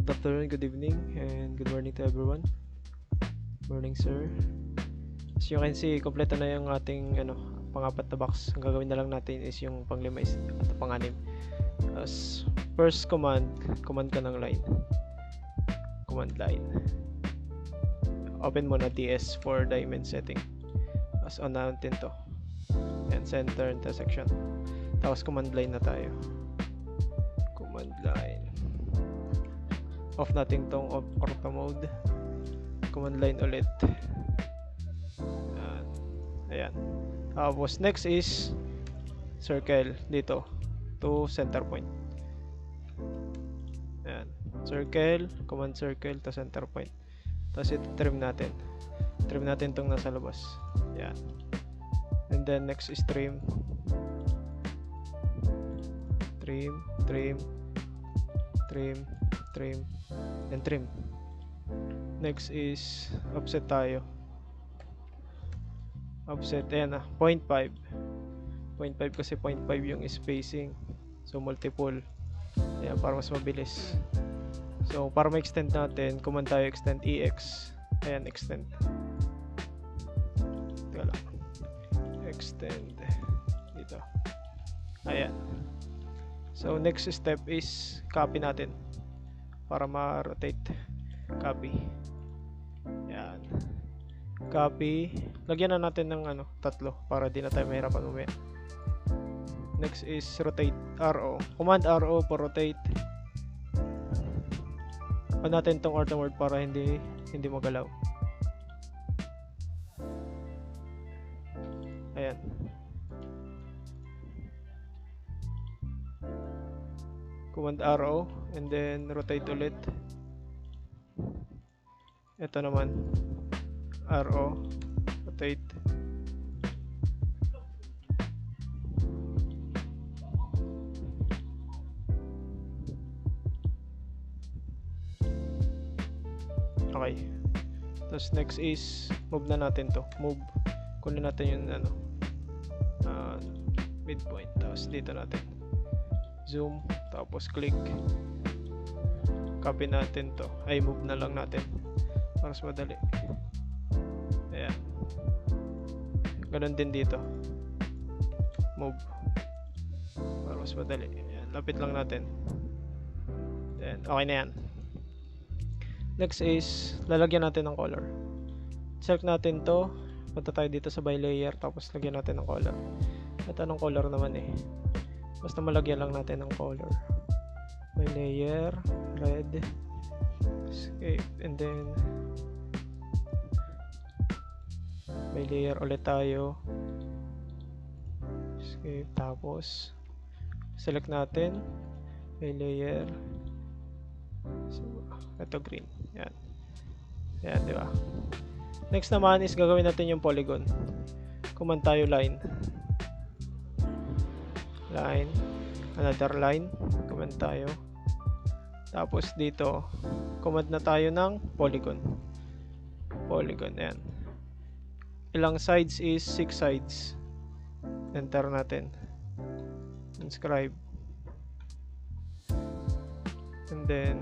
Good afternoon, good evening, and good morning to everyone. Morning, sir. As you can see, kompleto na yung ating pang-apat na box. Ang gagawin na lang natin is yung pang-5 at pang-6. As first command ka ng line. Command line. Open mo na DS for diamond setting. As on natin to. And center intersection. Tapos command line na tayo. Command line. Off natin tong auto mode. Command line ulit. Ayan. Tapos next is circle dito to center point. Ayan. Circle, command circle to center point. Tapos ito trim natin. Trim natin tong nasa labas. Ayan. And then next is trim. Trim, trim, trim, trim, and trim. Next is offset tayo. Offset, ayan na, 0.5. 0.5 kasi 0.5 yung spacing. So multiple. Ayan, para mas mabilis. So para ma-extend natin, command tayo extend EX. Ayan, extend. Teka lang. Extend. Dito. Ayan. So next step is copy natin. Para ma-rotate. Copy. Ayan. Copy. Lagyan na natin ng tatlo para di na tayo mahirapan umaya. Next is rotate. RO. Command RO for rotate. On natin tong auto mode para hindi magalaw. Ayan. Command RO and then rotate ulit. Ito naman RO rotate. Okay. Tapos next is move na natin to. Move. Kunin natin yung midpoint. Tapos dito natin. Zoom. Tapos click. Copy natin to. Ay, move na lang natin. Para mas madali. Ayan. Ganon din dito. Move. Para mas madali. Ayan. Lapit lang natin. Ayan. Okay na yan. Next is, lalagyan natin ng color. Select natin to. Punta tayo dito sa by layer. Tapos lagyan natin ng color. At anong color naman eh. Basta malagyan lang natin ng color. By layer. Red. Escape. And then by layer ulit tayo. Escape. Tapos select natin. By layer. So, ito green. Yan. Yan, di ba? Next naman is gagawin natin yung polygon. Command tayo line. Line. Another line. Command tayo. Tapos dito, command na tayo ng polygon. Polygon, yan. Ilang sides is 6 sides. Enter natin. Inscribe. And then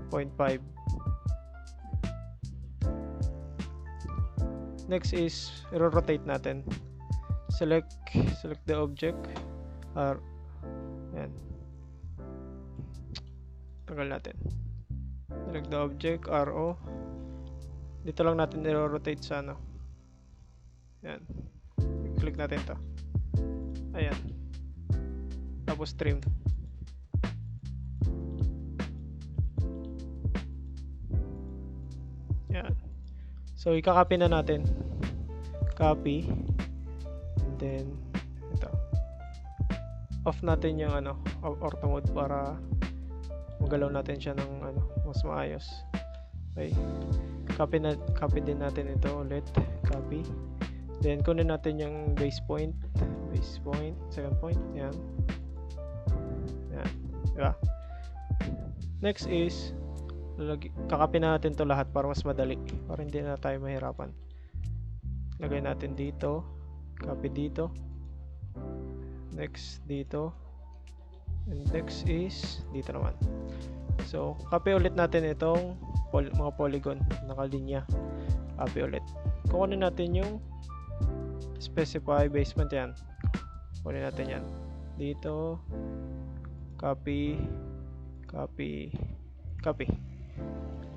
0.5. Next is rotate natin. Select the object. Yan. Tagal natin. Select the object, RO. Dito lang natin i-rotate sa Yan. Click natin to. Ayan. Tapos trim. Yan. So, i-copy na natin. Copy. And then, ito. Off natin yung auto mode para magalaw natin siya ng mas maayos. Okay. Copy din natin ito ulit. Copy. Then, kunin natin yung base point. Base point. Second point. Yan. Yan. Diba? Next is kakapin na natin to lahat para mas madali, para hindi na tayo mahirapan. Lagay natin dito, copy dito, next dito, and next is dito naman. So, copy ulit natin itong mga polygon, nakalinya. Copy ulit. Kukunin natin yung specify basement yan. Kunin natin yan. Dito, copy, copy, copy.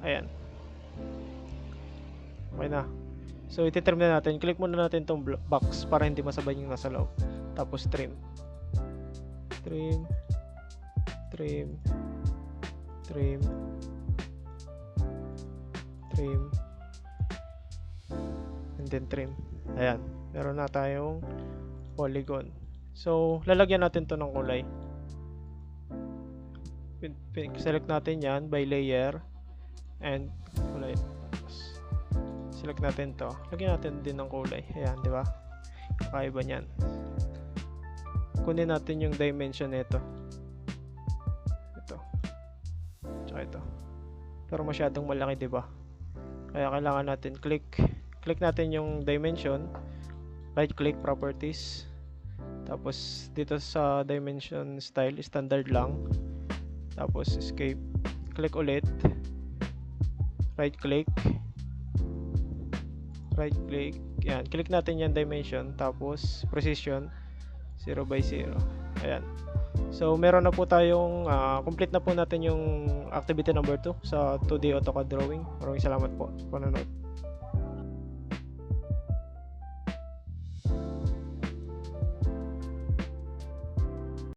Ayan. Okay na. So, iti-trim na natin. Click muna natin itong box para hindi masabay yung nasa loob. Tapos, trim. Trim. Trim. Trim. Trim. And then trim. Ayan. Meron na tayong polygon. So, lalagyan natin to ng kulay. Select natin yan by layer. And kulay. Select natin to. Lagyan natin din ng kulay. Ayan, di ba? Kakaiba niyan. Kunin natin yung dimension nito. Ito. Tsaka ito. Pero masyadong malaki, di ba? Kaya kailangan natin click natin yung dimension. Right click properties. Tapos dito sa dimension style, standard lang. Tapos escape. Click ulit. Right click. Right click. Yan. Click natin yung dimension. Tapos precision 0/0. Ayan. So meron na po tayong complete na po natin yung activity number 2 sa 2D AutoCAD drawing. Maraming salamat po sa panonood.